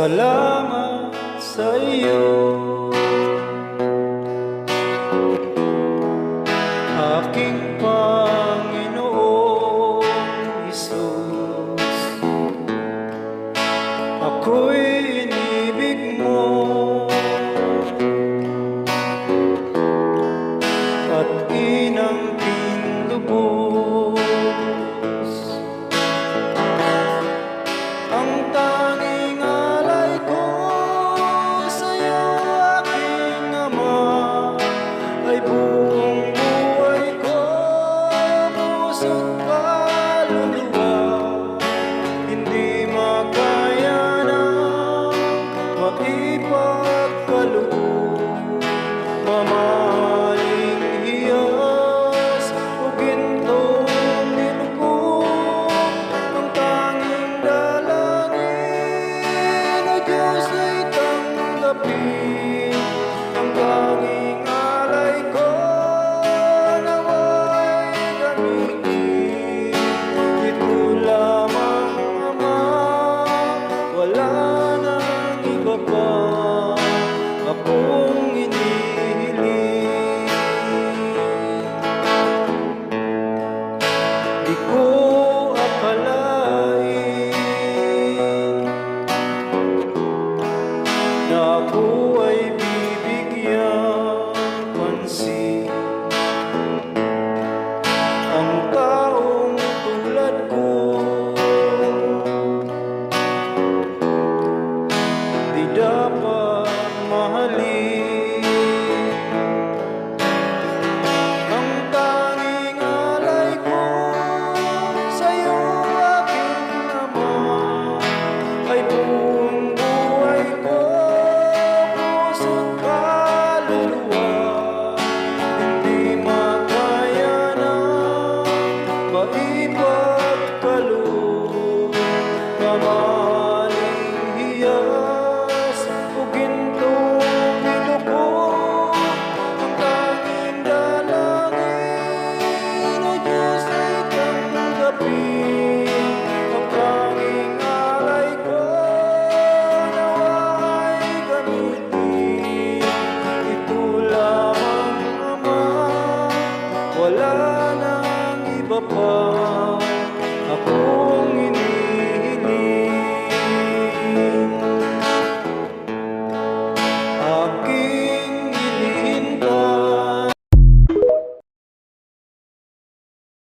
Salamat sa iyo, aking Panginoong Hesus. Ako'y inibig mo at inangkin lubos. Ang tanging alay ko sa'yo, aking Ama, ay buong buhay ko, puso't kaluluwa. Hindi makaya na maipagkaloob, mamahaling hiyas o gintong nilubog. Ang tanging dalangin, O Diyos, ay tanggapin. Ang tanging alay ko, nawa'y gamitin. Ito lamang, Ama, wala nang iba pa akong inihiling. Di ko akalain na ako ay bibigyan pansin. Ang taong tulad ko di dapat mahalin. Ang tanging alay ko sa'yo, aking Ama, ay buong buhay ko, puso't kaluluwa. Hindi makaya na maipagkaloob, mamahaling hiyas o gintong nilubog. Ang tanging dalangin, O Diyos, ay tanggapin. Ang tanging alay ko, nawa'y gamitin. Ito lamang, Ama, wala nang iba pa